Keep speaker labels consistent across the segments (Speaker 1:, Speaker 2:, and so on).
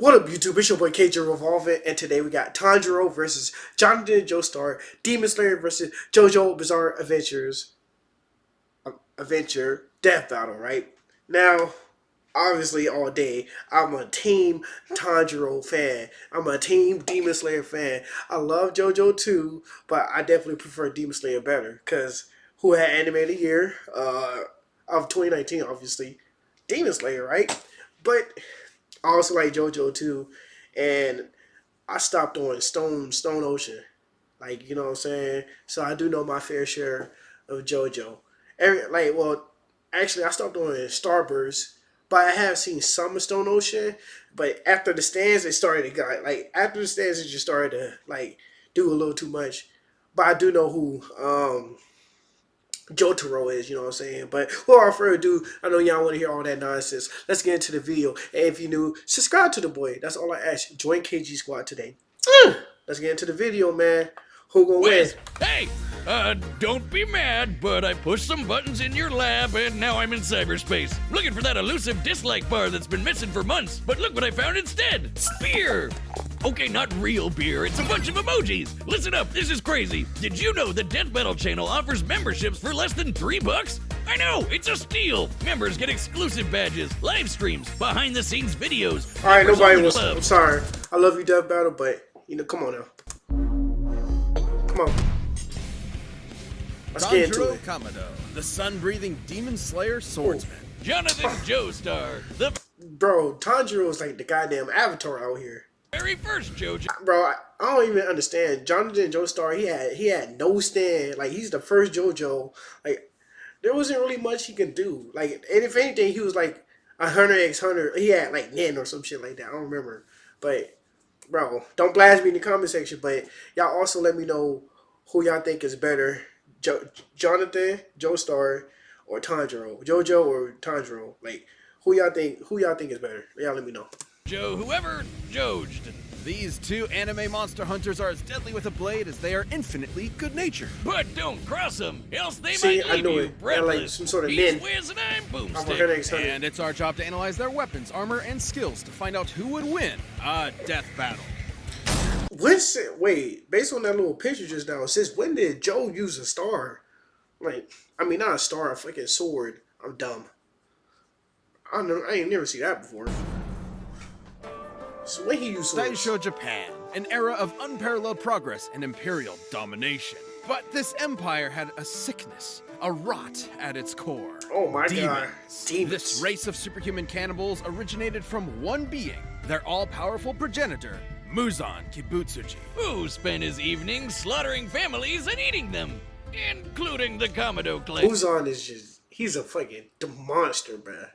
Speaker 1: What up, YouTube? It's your boy KJ Revolving, and today we got Tanjiro versus Jonathan Joestar, Demon Slayer versus JoJo Bizarre Adventure Death Battle, right? Now, obviously, all day, I'm a Team Tanjiro fan. I'm a Team Demon Slayer fan. I love JoJo too, but I definitely prefer Demon Slayer better, because who had anime of the year of 2019, obviously? Demon Slayer, right? But I also like JoJo too, and I stopped on Stone Ocean, like, you know what I'm saying. So I do know my fair share of JoJo. Actually, I stopped on Starburst, but I have seen some of Stone Ocean. But after the stands, it started to get after the stands, it just started to do a little too much. But I do know who Jotaro is, you know what I'm saying? But without further ado, I know y'all want to hear all that nonsense. Let's get into the video. And if you're new, subscribe to the boy. That's all I ask. Join KG Squad today. Let's get into the video, man. Who gonna win?
Speaker 2: Hey, don't be mad, but I pushed some buttons in your lab and now I'm in cyberspace. Looking for that elusive dislike bar that's been missing for months, but look what I found instead. Beer! Okay, not real beer, it's a bunch of emojis. Listen up, this is crazy. Did you know the Death Battle channel offers memberships for less than $3? I know, it's a steal. Members get exclusive badges, live streams, behind the scenes videos.
Speaker 1: Alright, nobody was, I'm sorry. I love you, Death Battle, but, come on now. Come on. Let's get into it.
Speaker 3: Kamado, the sun-breathing demon slayer swordsman.
Speaker 2: Jonathan Joestar, the
Speaker 1: Bro, Tanjiro is like the goddamn avatar out here.
Speaker 2: very first JoJo.
Speaker 1: Bro, I don't even understand. Jonathan Joestar, he had no stand. Like, he's the first JoJo. Like, there wasn't really much he could do. Like, and if anything, he was like 100x100. He had like Nen or some shit like that. I don't remember. But bro, don't blast me in the comment section. But y'all also let me know who y'all think is better, Jonathan Joestar or Tanjiro, JoJo or Tanjiro. Like, who y'all think is better? Y'all let me know.
Speaker 2: Whoever Jojed.
Speaker 3: These two anime monster hunters are as deadly with a blade as they are infinitely good-natured.
Speaker 2: But don't cross them, else they
Speaker 1: See,
Speaker 2: might
Speaker 1: I
Speaker 2: leave
Speaker 1: knew
Speaker 2: you
Speaker 1: it.
Speaker 2: breathless.
Speaker 1: Like some sort of
Speaker 2: He's
Speaker 1: Nen.
Speaker 2: Wiz and I'm
Speaker 1: I'm
Speaker 2: Boomstick.
Speaker 1: 100x100.
Speaker 3: And it's our job to analyze their weapons, armor, and skills to find out who would win a death battle.
Speaker 1: Wait, based on that little picture just now, since when did Joe use a star? Like, I mean, not a star, a fucking sword. I'm dumb. I ain't never seen that before. So when he used swords?
Speaker 3: Daisho Japan, an era of unparalleled progress and imperial domination. But this empire had a sickness, a rot at its core.
Speaker 1: Oh my god.
Speaker 3: Demons. This race of superhuman cannibals originated from one being, their all-powerful progenitor, Muzan Kibutsuji.
Speaker 2: Who spent his evenings slaughtering families and eating them, including the Kamado clan.
Speaker 1: Muzan is just, he's a fucking monster, bruh.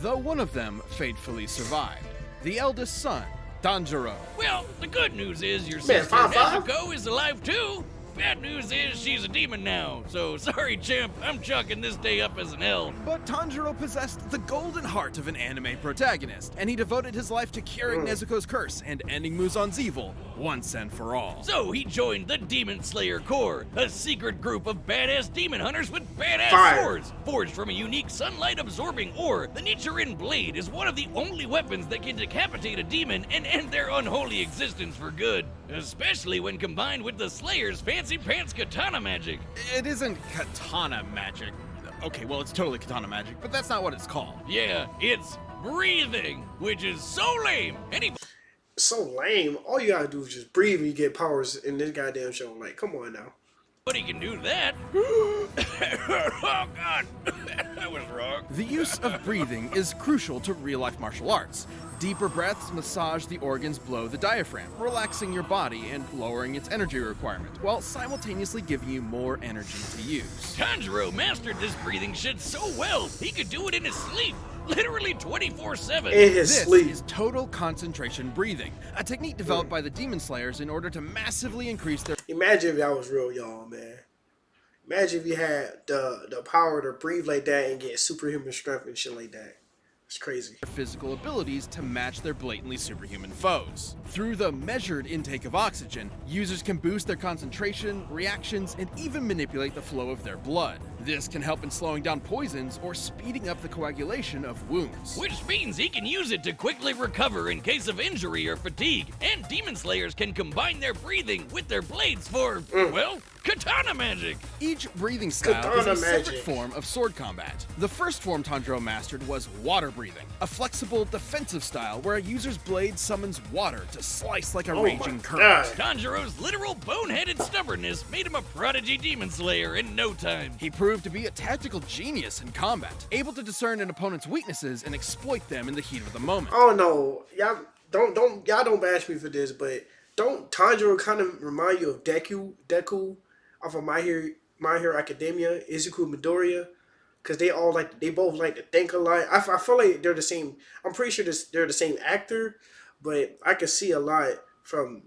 Speaker 3: Though one of them fatefully survived, the eldest son, Tanjiro.
Speaker 2: Well, the good news is your
Speaker 1: Man,
Speaker 2: sister
Speaker 1: 5'5"?
Speaker 2: Nezuko is alive too. Bad news is she's a demon now. So sorry, champ, I'm chalking this day up as an L.
Speaker 3: But Tanjiro possessed the golden heart of an anime protagonist, and he devoted his life to curing Nezuko's curse and ending Muzan's evil once and for all.
Speaker 2: So he joined the Demon Slayer Corps, a secret group of badass demon hunters with badass
Speaker 1: Fire.
Speaker 2: swords. Forged from a unique sunlight-absorbing ore, the Nichiren Blade is one of the only weapons that can decapitate a demon and end their unholy existence for good. Especially when combined with the Slayer's fancy pants katana magic.
Speaker 3: It isn't katana magic. Okay, well, it's totally katana magic, but that's not what it's called.
Speaker 2: Yeah, it's breathing, which is so lame.
Speaker 1: So lame. All you gotta do is just breathe and you get powers in this goddamn show. Like, come on now.
Speaker 2: Anybody can do that. Oh god, I was wrong.
Speaker 3: The use of breathing is crucial to real-life martial arts. Deeper breaths massage the organs below the diaphragm, relaxing your body and lowering its energy requirement, while simultaneously giving you more energy to use.
Speaker 2: Tanjiro mastered this breathing shit so well, he could do it in his sleep. Literally 24/7.
Speaker 1: In his
Speaker 3: This
Speaker 1: sleep.
Speaker 3: is total concentration breathing, a technique developed by the Demon Slayers in order to massively increase their...
Speaker 1: Imagine if that was real, y'all, man. Imagine if you had the power to breathe like that and get superhuman strength and shit like that. It's crazy.
Speaker 3: physical abilities to match their blatantly superhuman foes. Through the measured intake of oxygen, users can boost their concentration, reactions, and even manipulate the flow of their blood. This can help in slowing down poisons or speeding up the coagulation of wounds.
Speaker 2: Which means he can use it to quickly recover in case of injury or fatigue. And Demon Slayers can combine their breathing with their blades for, well, katana magic.
Speaker 3: Each breathing style is
Speaker 1: Katana
Speaker 3: a separate
Speaker 1: magic.
Speaker 3: form of sword combat. The first form Tanjiro mastered was water breathing, a flexible defensive style where a user's blade summons water to slice like a
Speaker 1: Oh
Speaker 3: raging
Speaker 1: my
Speaker 3: current.
Speaker 1: God.
Speaker 2: Tanjiro's literal boneheaded stubbornness made him a prodigy Demon Slayer in no time.
Speaker 3: He proved to be a tactical genius in combat, able to discern an opponent's weaknesses and exploit them in the heat of the moment.
Speaker 1: Oh no, y'all don't bash me for this, but don't Tanjiro kind of remind you of Deku off of My Hero Academia, Izuku Midoriya? Because they both like to think alike. I feel like they're the same. I'm pretty sure they're the same actor, but I can see a lot from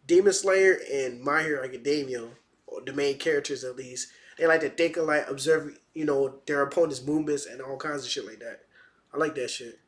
Speaker 1: Demon Slayer and My Hero Academia, or the main characters at least. They like to think alike, observe, their opponent's movements and all kinds of shit like that. I like that shit.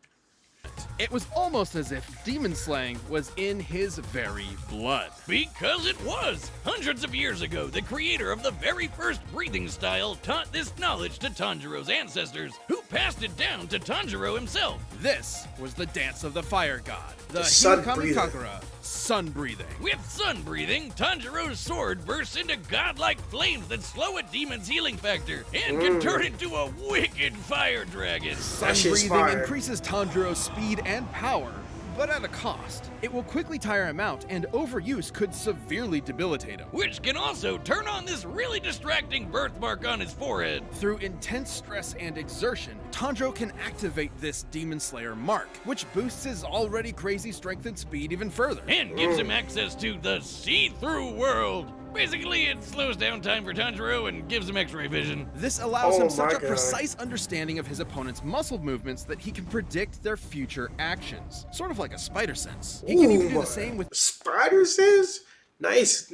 Speaker 3: It was almost as if demon slaying was in his very blood.
Speaker 2: Because it was! Hundreds of years ago, the creator of the very first breathing style taught this knowledge to Tanjiro's ancestors, who passed it down to Tanjiro himself.
Speaker 3: This was the dance of the fire god, the
Speaker 1: sun
Speaker 3: Hinokami
Speaker 1: breathing.
Speaker 3: Kagura, sun breathing.
Speaker 2: With sun breathing, Tanjiro's sword bursts into godlike flames that slow a demon's healing factor and can turn into a wicked fire dragon.
Speaker 3: Sun
Speaker 1: shit's
Speaker 3: breathing
Speaker 1: fire.
Speaker 3: increases Tanjiro's speed and power, but at a cost. It will quickly tire him out, and overuse could severely debilitate him.
Speaker 2: Which can also turn on this really distracting birthmark on his forehead.
Speaker 3: Through intense stress and exertion, Tanjiro can activate this Demon Slayer mark, which boosts his already crazy strength and speed even further.
Speaker 2: And gives him access to the see-through world. Basically, it slows down time for Tanjiro and gives him x-ray vision.
Speaker 3: This allows
Speaker 1: Oh
Speaker 3: him such
Speaker 1: my
Speaker 3: a
Speaker 1: God.
Speaker 3: precise understanding of his opponent's muscle movements that he can predict their future actions. Sort of like a spider sense. He can even do the same with
Speaker 1: Spider Sense. Nice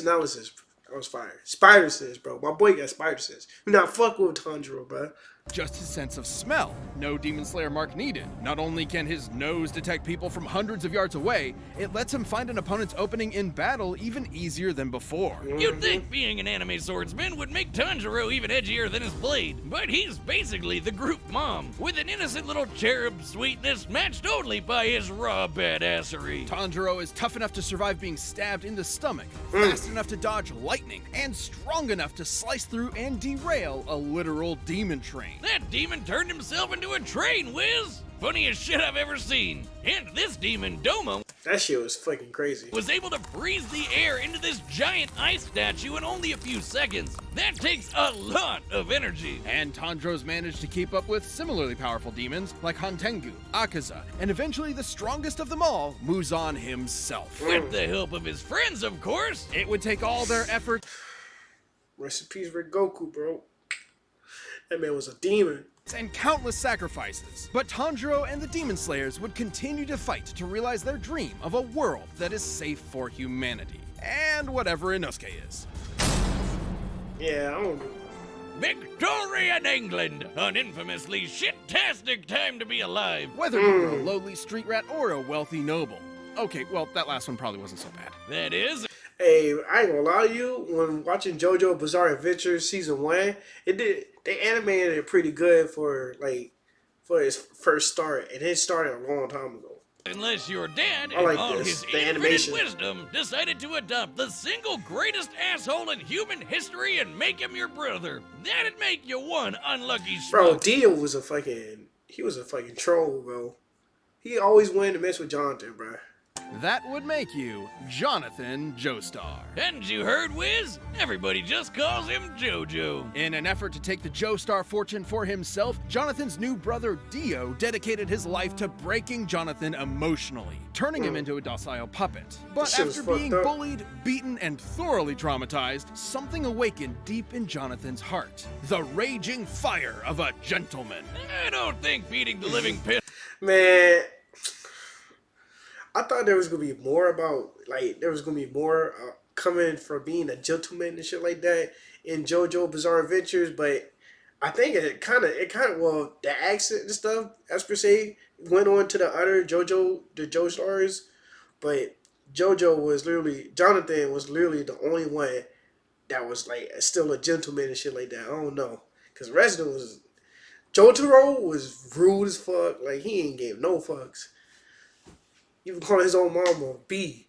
Speaker 1: analysis. That was fire. Spider Sense, bro. My boy got Spider Sense. You not fuck with Tanjiro, bro.
Speaker 3: just his sense of smell. No Demon Slayer mark needed. Not only can his nose detect people from hundreds of yards away, it lets him find an opponent's opening in battle even easier than before.
Speaker 2: You'd think being an anime swordsman would make Tanjiro even edgier than his blade, but he's basically the group mom, with an innocent little cherub sweetness matched only by his raw badassery.
Speaker 3: Tanjiro is tough enough to survive being stabbed in the stomach, fast enough to dodge lightning, and strong enough to slice through and derail a literal demon train.
Speaker 2: That demon turned himself into a train, Wiz! Funniest shit I've ever seen. And this demon, Doma,
Speaker 1: That shit was fucking crazy.
Speaker 2: was able to freeze the air into this giant ice statue in only a few seconds. That takes a lot of energy.
Speaker 3: And Tanjiro's managed to keep up with similarly powerful demons like Hantengu, Akaza, and eventually the strongest of them all, Muzan himself.
Speaker 2: With the help of his friends, of course.
Speaker 3: It would take all their effort
Speaker 1: Rest in peace, Rick Goku, bro. That man was a demon.
Speaker 3: and countless sacrifices. But Tanjiro and the Demon Slayers would continue to fight to realize their dream of a world that is safe for humanity. And whatever Inosuke is.
Speaker 1: Yeah, I don't know.
Speaker 2: Victorian England, an infamously shit-tastic time to be alive.
Speaker 3: Whether you were a lowly street rat or a wealthy noble. Okay, well, that last one probably wasn't so bad.
Speaker 2: That is,
Speaker 1: Hey, I ain't gonna lie to you. When watching JoJo's Bizarre Adventure season 1, they animated it pretty good for its first start, and it started a long time ago.
Speaker 2: unless your dad,
Speaker 1: I
Speaker 2: in
Speaker 1: like
Speaker 2: all
Speaker 1: this,
Speaker 2: his
Speaker 1: the
Speaker 2: infinite
Speaker 1: animation.
Speaker 2: wisdom, decided to adopt the single greatest asshole in human history and make him your brother. That'd make you one unlucky
Speaker 1: Bro,
Speaker 2: schmuck.
Speaker 1: Dio was a fucking troll, bro. He always wanted to mess with Jonathan, bro.
Speaker 3: That would make you Jonathan Joestar.
Speaker 2: Hadn't you heard, Wiz? Everybody just calls him JoJo.
Speaker 3: In an effort to take the Joestar fortune for himself, Jonathan's new brother Dio dedicated his life to breaking Jonathan emotionally, turning him into a docile puppet. But
Speaker 1: shit was
Speaker 3: after being
Speaker 1: fucked up.
Speaker 3: bullied, beaten, and thoroughly traumatized, something awakened deep in Jonathan's heart. The raging fire of a gentleman.
Speaker 2: I don't think beating the living piss
Speaker 1: Man, I thought there was gonna be more about coming from being a gentleman and shit like that in JoJo Bizarre Adventures, but I think it kind of the accent and stuff as per se went on to the other the Joestars, but Jonathan was literally the only one that was like still a gentleman and shit like that. I don't know, cause the rest of them was Jotaro was rude as fuck. Like he ain't gave no fucks. Even calling his own mama B.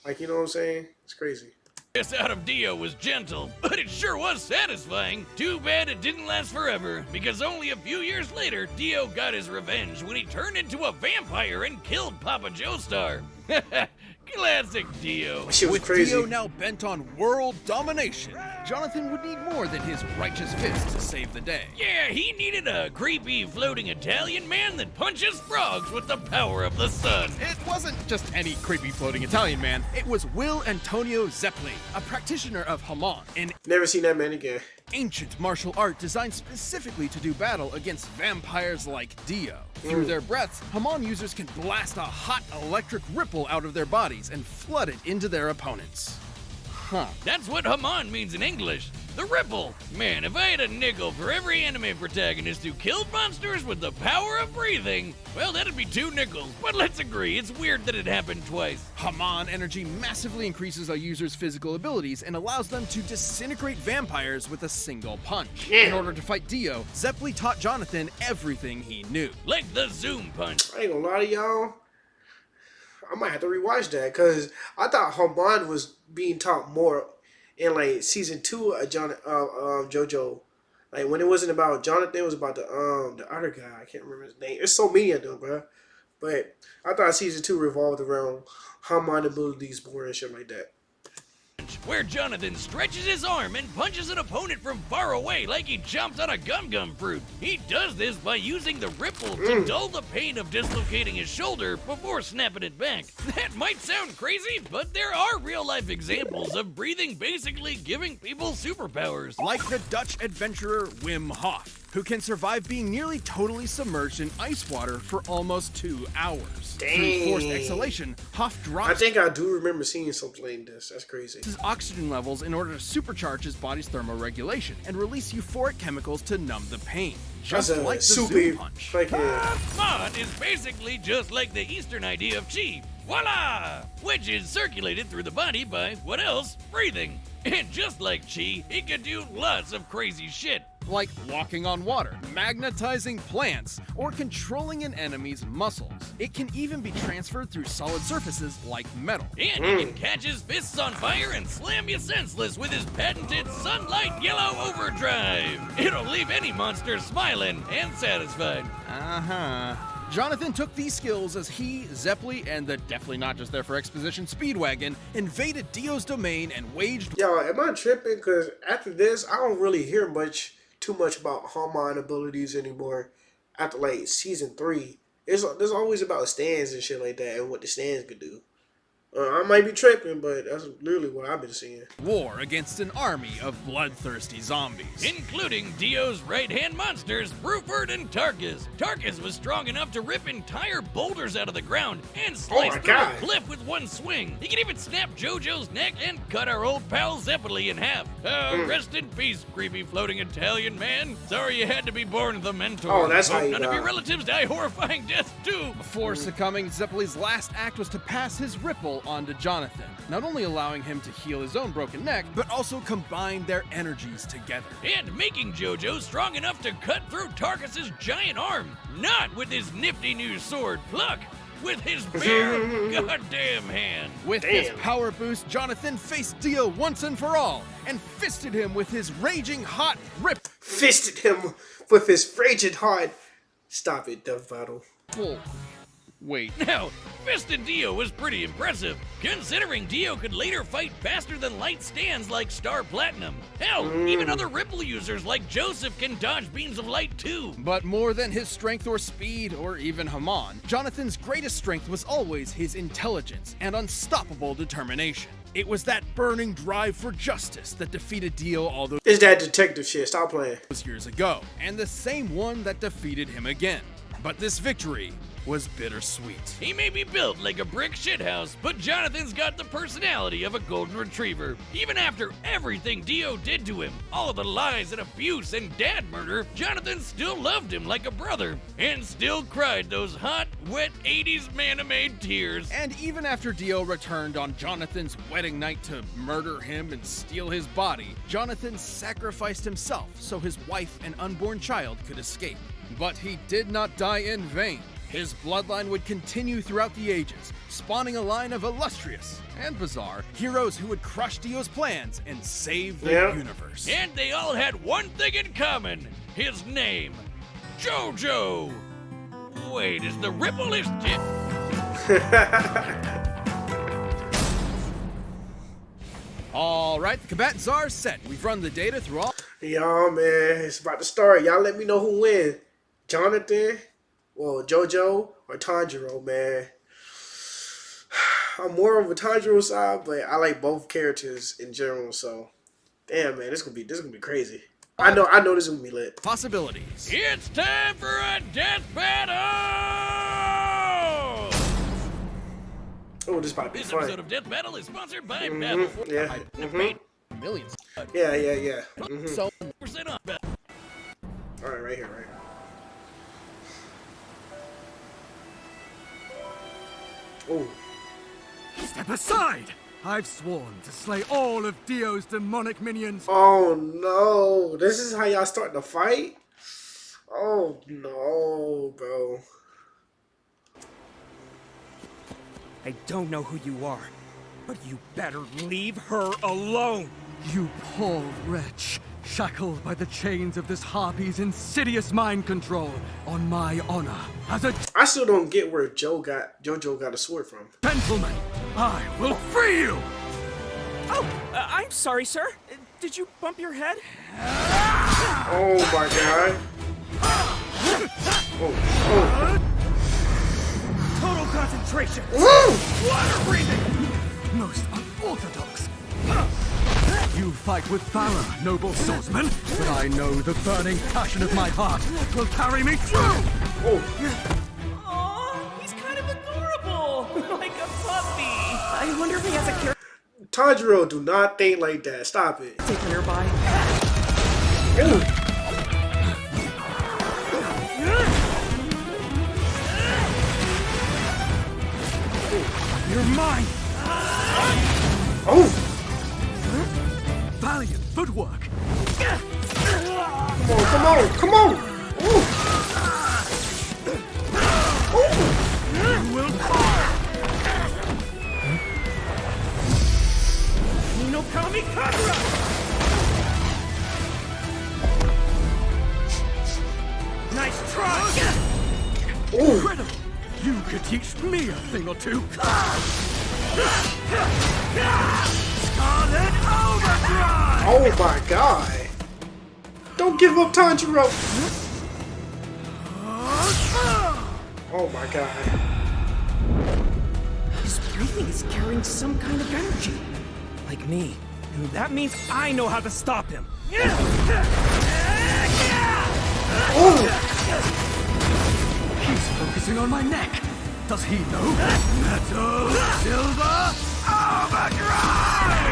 Speaker 1: Like you know what I'm saying? It's crazy.
Speaker 2: This out of Dio was gentle, but it sure was satisfying. Too bad it didn't last forever, because only a few years later, Dio got his revenge when he turned into a vampire and killed Papa Joestar. Classic Dio.
Speaker 1: Shit was
Speaker 3: With
Speaker 1: crazy.
Speaker 3: Dio now bent on world domination, Jonathan would need more than his righteous fist to save the day.
Speaker 2: Yeah, he needed a creepy floating Italian man that punches frogs with the power of the sun.
Speaker 3: It wasn't just any creepy floating Italian man, it was Will Antonio Zeppeli, a practitioner of Hamon, an
Speaker 1: Never seen that man again.
Speaker 3: ancient martial art designed specifically to do battle against vampires like Dio. Through their breaths, Hamon users can blast a hot electric ripple out of their bodies and flood it into their opponents. Huh.
Speaker 2: That's what Haman means in English. The ripple. Man, if I had a nickel for every anime protagonist who killed monsters with the power of breathing, well, that'd be 2 nickels. But let's agree, it's weird that it happened twice.
Speaker 3: Hamon energy massively increases a user's physical abilities and allows them to disintegrate vampires with a single punch. In order to fight Dio, Zeppeli taught Jonathan everything he knew.
Speaker 2: Like the zoom punch.
Speaker 1: I ain't gonna lie to y'all. I might have to rewatch that because I thought Haman was being taught more in like season 2 of JoJo. Like when it wasn't about Jonathan, it was about the other guy. I can't remember his name. There's so many of them, bro. But I thought season 2 revolved around Haman abilities more and shit like that.
Speaker 2: Where Jonathan stretches his arm and punches an opponent from far away like he jumped on a gum fruit. He does this by using the ripple to dull the pain of dislocating his shoulder before snapping it back. That might sound crazy, but there are real-life examples of breathing basically giving people superpowers.
Speaker 3: Like the Dutch adventurer Wim Hof, who can survive being nearly totally submerged in ice water for almost 2 hours. Through forced exhalation, Hof
Speaker 1: I
Speaker 3: drops
Speaker 1: think I do remember seeing something like this. That's crazy.
Speaker 3: his oxygen levels in order to supercharge his body's thermoregulation and release euphoric chemicals to numb the pain. Just
Speaker 1: That's a
Speaker 3: like the
Speaker 1: super
Speaker 3: zoom punch.
Speaker 1: fucking.
Speaker 2: Haman is basically just like the Eastern idea of chi. Voila! Which is circulated through the body by, what else? Breathing. And just like chi, it can do lots of crazy shit.
Speaker 3: Like walking on water, magnetizing plants, or controlling an enemy's muscles. It can even be transferred through solid surfaces like metal.
Speaker 2: And he can catch his fists on fire and slam you senseless with his patented Sunlight Yellow Overdrive. It'll leave any monster smiling and satisfied.
Speaker 3: Jonathan took these skills as he, Zeppeli, and the definitely not just there for exposition Speedwagon invaded Dio's domain and waged.
Speaker 1: Yo, am I tripping? Because after this, I don't really hear too much about Haman abilities anymore. After like season 3, there's always about stands and shit like that and what the stands could do. I might be tripping, but that's literally what I've been seeing.
Speaker 3: War against an army of bloodthirsty zombies.
Speaker 2: Including Dio's right-hand monsters, Bruford and Tarkus. Tarkus was strong enough to rip entire boulders out of the ground and slice through a cliff with one swing. He could even snap JoJo's neck and cut our old pal Zeppeli in half. Rest in peace, creepy floating Italian man. Sorry you had to be born the mentor.
Speaker 1: Oh, that's how
Speaker 2: Hope
Speaker 1: you
Speaker 2: none of
Speaker 1: die.
Speaker 2: your relatives die horrifying deaths too.
Speaker 3: Before succumbing, Zeppeli's last act was to pass his ripple onto Jonathan, not only allowing him to heal his own broken neck, but also combine their energies together.
Speaker 2: And making JoJo strong enough to cut through Tarkus's giant arm. Not with his nifty new sword Pluck, with his bare goddamn hand.
Speaker 3: With his power boost, Jonathan faced Dio once and for all, and fisted him with his raging hot rip.
Speaker 1: Fisted him with his frigid heart. Stop it, Death Battle.
Speaker 3: Wait.
Speaker 2: Now, fisting Dio was pretty impressive, considering Dio could later fight faster than light stands like Star Platinum. Hell, even other Ripple users like Joseph can dodge beams of light too.
Speaker 3: But more than his strength or speed, or even Haman, Jonathan's greatest strength was always his intelligence and unstoppable determination. It was that burning drive for justice that defeated Dio all those
Speaker 1: It's that detective shit. Stop playing.
Speaker 3: years ago, and the same one that defeated him again. But this victory was bittersweet.
Speaker 2: He may be built like a brick shithouse, but Jonathan's got the personality of a golden retriever. Even after everything Dio did to him, all of the lies and abuse and dad murder, Jonathan still loved him like a brother, and still cried those hot, wet 80s man-made tears.
Speaker 3: And even after Dio returned on Jonathan's wedding night to murder him and steal his body, Jonathan sacrificed himself so his wife and unborn child could escape. But he did not die in vain. His bloodline would continue throughout the ages, spawning a line of illustrious and bizarre heroes who would crush Dio's plans and save the universe.
Speaker 2: And they all had one thing in common: his name, JoJo. Wait, is the ripple his tip?
Speaker 3: All right, the combatants are set. We've run the data through all...
Speaker 1: Y'all, man, it's about to start. Y'all let me know who wins. Jonathan, well, JoJo, or Tanjiro, man. I'm more of a Tanjiro side, but I like both characters in general, so damn, man, this gonna be crazy. I know this is gonna be lit.
Speaker 3: Possibilities.
Speaker 2: It's time for a death battle!
Speaker 1: Oh, this about to be
Speaker 2: This
Speaker 1: fun.
Speaker 2: episode of Death Battle is sponsored by Battle.
Speaker 1: Yeah.
Speaker 3: Millions.
Speaker 1: Yeah.
Speaker 3: So,
Speaker 2: 100% off.
Speaker 1: All right, right here, right. Oh.
Speaker 4: Step aside! I've sworn to slay all of Dio's demonic minions.
Speaker 1: Oh no! This is how y'all start the fight? Oh no, bro.
Speaker 4: I don't know who you are, but you better leave her alone! You poor wretch, shackled by the chains of this harpy's insidious mind control, on my honor as a
Speaker 1: I still don't get where JoJo got a sword from.
Speaker 4: gentleman, I will free you!
Speaker 5: Oh, I'm sorry, sir. Did you bump your head?
Speaker 1: Oh my god. Oh.
Speaker 5: Total concentration.
Speaker 4: Water breathing! Most unorthodox. You fight with valor, noble swordsman, but I know the burning passion of my heart will carry me through!
Speaker 5: Aw, he's kind of adorable. Like a puppy. I wonder if he has a character
Speaker 1: Tanjiro, do not think like that. Stop it.
Speaker 5: nearby.
Speaker 1: Ooh.
Speaker 4: You're mine!
Speaker 1: Oh!
Speaker 4: Valiant footwork!
Speaker 1: Come on! Ooh.
Speaker 4: You will fall!
Speaker 5: No kamikaze! Nice try!
Speaker 4: Incredible! You could teach me a thing or two! Scarlet Overdrive!
Speaker 1: Oh my god! Don't give up, Tanjiro! Oh my god.
Speaker 5: His breathing is carrying some kind of energy. Like me. And that means I know how to stop him.
Speaker 4: He's focusing on my neck. Does he know? Metal Silver Overdrive!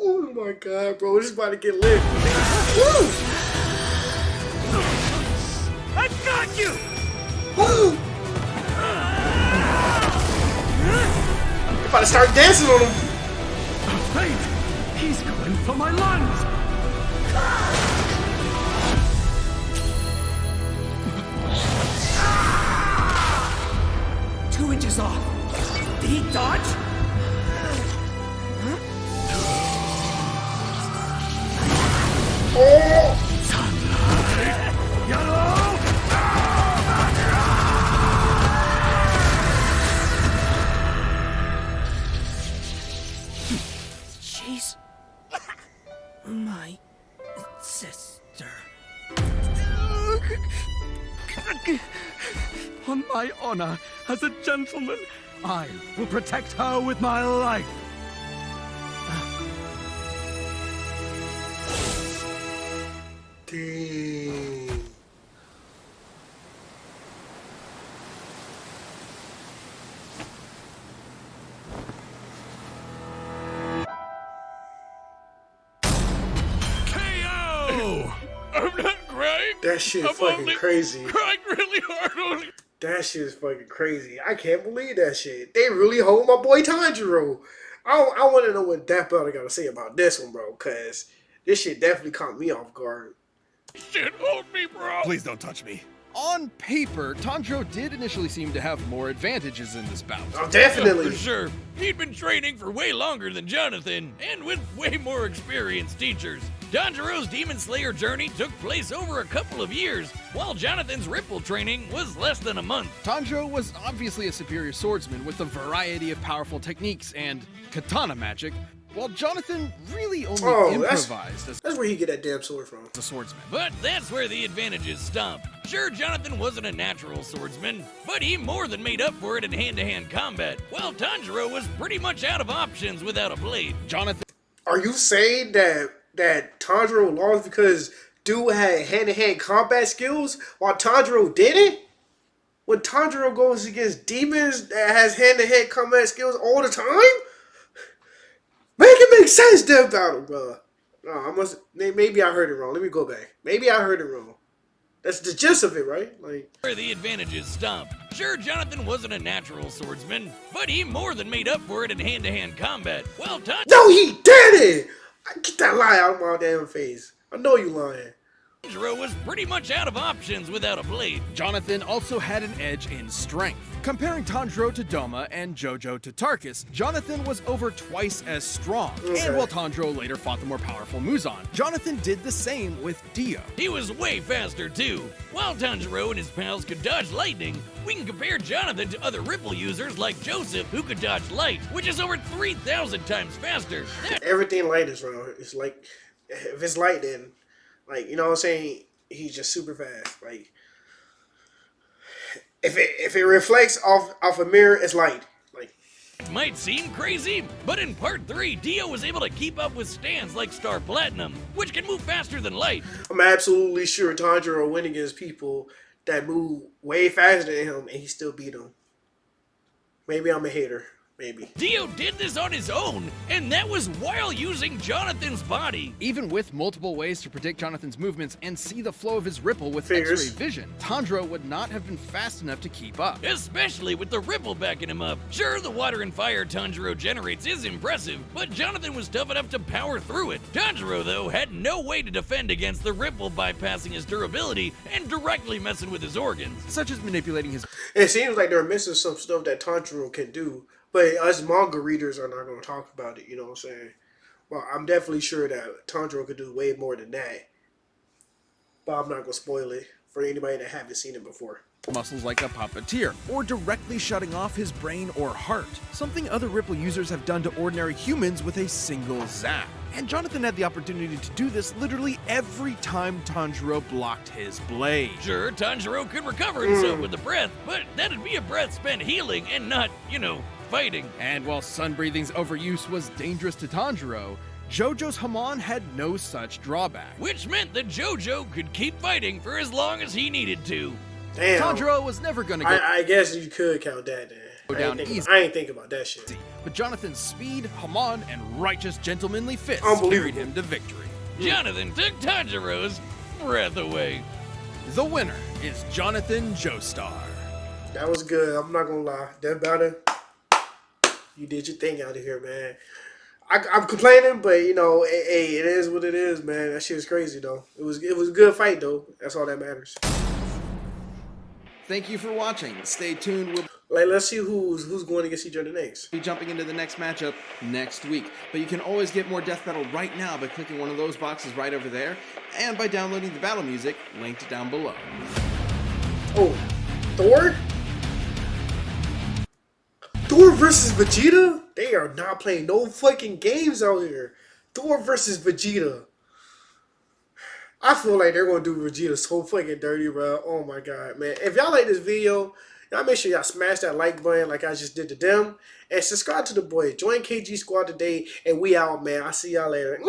Speaker 1: Oh my god, bro. This is about to get lit. Woo!
Speaker 5: I got you!
Speaker 1: Woo! I'm about to start dancing on him.
Speaker 4: Wait! He's going for my lungs!
Speaker 5: 2 inches off. Did he dodge?
Speaker 1: Oh!
Speaker 4: Yellow!
Speaker 5: She's my sister.
Speaker 4: On my honor as a gentleman, I will protect her with my life.
Speaker 1: Dang.
Speaker 2: KO! I'm not crying.
Speaker 1: That shit
Speaker 2: I'm
Speaker 1: fucking
Speaker 2: only
Speaker 1: crazy.
Speaker 2: crying really hard. Only.
Speaker 1: That shit is fucking crazy. I can't believe that shit. They really hold my boy Tanjiro. I want to know what Death Belt got to say about this one, bro, because this shit definitely caught me off guard.
Speaker 2: Shit, hold me, bro.
Speaker 3: Please don't touch me. On paper, Tanjiro did initially seem to have more advantages in this bout.
Speaker 1: Oh, definitely.
Speaker 2: For sure. He'd been training for way longer than Jonathan, and with way more experienced teachers. Tanjiro's Demon Slayer journey took place over a couple of years, while Jonathan's Ripple training was less than a month.
Speaker 3: Tanjiro was obviously a superior swordsman with a variety of powerful techniques and katana magic, while Jonathan really only improvised as
Speaker 1: That's where he get that damn sword from.
Speaker 3: a swordsman.
Speaker 2: But that's where the advantages stop. Sure, Jonathan wasn't a natural swordsman, but he more than made up for it in hand-to-hand combat, while Tanjiro was pretty much out of options without a blade.
Speaker 3: Jonathan
Speaker 1: Are you saying that Tanjiro lost because dude had hand-to-hand combat skills while Tanjiro didn't? When Tanjiro goes against demons that has hand-to-hand combat skills all the time? Make it make sense, Death Battle, bro. No, maybe I heard it wrong. Let me go back. Maybe I heard it wrong. That's the gist of it, right? Like,
Speaker 2: Where the advantages stop. Sure, Jonathan wasn't a natural swordsman, but he more than made up for it in hand-to-hand combat, while
Speaker 1: no, he didn't! Get that lie out of my damn face. I know you lying.
Speaker 2: Tanjiro was pretty much out of options without a blade.
Speaker 3: Jonathan also had an edge in strength. Comparing Tanjiro to Doma and JoJo to Tarkus, Jonathan was over twice as strong.
Speaker 1: Okay.
Speaker 3: And while Tanjiro later fought the more powerful Muzan, Jonathan did the same with Dio.
Speaker 2: He was way faster too. While Tanjiro and his pals could dodge lightning, we can compare Jonathan to other Ripple users like Joseph who could dodge light, which is over 3,000 times faster.
Speaker 1: Everything light is wrong. It's like, if it's light, then, like, you know what I'm saying? He's just super fast. Like, if it reflects off a mirror, it's light. Like,
Speaker 2: It might seem crazy, but in part 3, Dio was able to keep up with stands like Star Platinum, which can move faster than light.
Speaker 1: I'm absolutely sure Tanjiro went against people that move way faster than him, and he still beat them. Maybe I'm a hater. Maybe.
Speaker 2: Dio did this on his own, and that was while using Jonathan's body.
Speaker 3: Even with multiple ways to predict Jonathan's movements and see the flow of his ripple with
Speaker 1: Figures.
Speaker 3: X-ray vision, Tanjiro would not have been fast enough to keep up.
Speaker 2: Especially with the Ripple backing him up. Sure, the water and fire Tanjiro generates is impressive, but Jonathan was tough enough to power through it. Tanjiro, though, had no way to defend against the Ripple bypassing his durability and directly messing with his organs.
Speaker 3: Such as manipulating his
Speaker 1: It seems like they're missing some stuff that Tanjiro can do, but us manga readers are not going to talk about it, you know what I'm saying? Well, I'm definitely sure that Tanjiro could do way more than that, but I'm not going to spoil it for anybody that haven't seen it before.
Speaker 3: muscles like a puppeteer, or directly shutting off his brain or heart, something other Ripple users have done to ordinary humans with a single zap. And Jonathan had the opportunity to do this literally every time Tanjiro blocked his blade.
Speaker 2: Sure, Tanjiro could recover himself with the breath, but that'd be a breath spent healing and not, fighting.
Speaker 3: And while Sun Breathing's overuse was dangerous to Tanjiro, JoJo's Hamon had no such drawback.
Speaker 2: Which meant that JoJo could keep fighting for as long as he needed to.
Speaker 1: Damn.
Speaker 3: Tanjiro was never gonna go
Speaker 1: I guess you could count that then.
Speaker 3: down easy.
Speaker 1: I ain't think about that shit.
Speaker 3: But Jonathan's speed, Hamon, and righteous gentlemanly fists
Speaker 1: Unbelievable.
Speaker 3: carried him to victory.
Speaker 2: Jonathan took Tanjiro's breath away.
Speaker 3: The winner is Jonathan Joestar.
Speaker 1: That was good. I'm not going to lie. Death Battle, you did your thing out of here, man. I'm complaining, but, hey, it is what it is, man. That shit is crazy, though. It was a good fight, though. That's all that matters.
Speaker 3: Thank you for watching. Stay tuned. We'll
Speaker 1: Let's see who's going against each other next.
Speaker 3: be jumping into the next matchup next week. But you can always get more Death Battle right now by clicking one of those boxes right over there and by downloading the battle music linked down below.
Speaker 1: Oh, Thor? Thor versus Vegeta? They are not playing no fucking games out here. Thor versus Vegeta. I feel like they're going to do Vegeta so fucking dirty, bro. Oh my god, man. If y'all like this video, y'all make sure y'all smash that like button like I just did to them. And subscribe to the boy. Join KG Squad today, and we out, man. I'll see y'all later.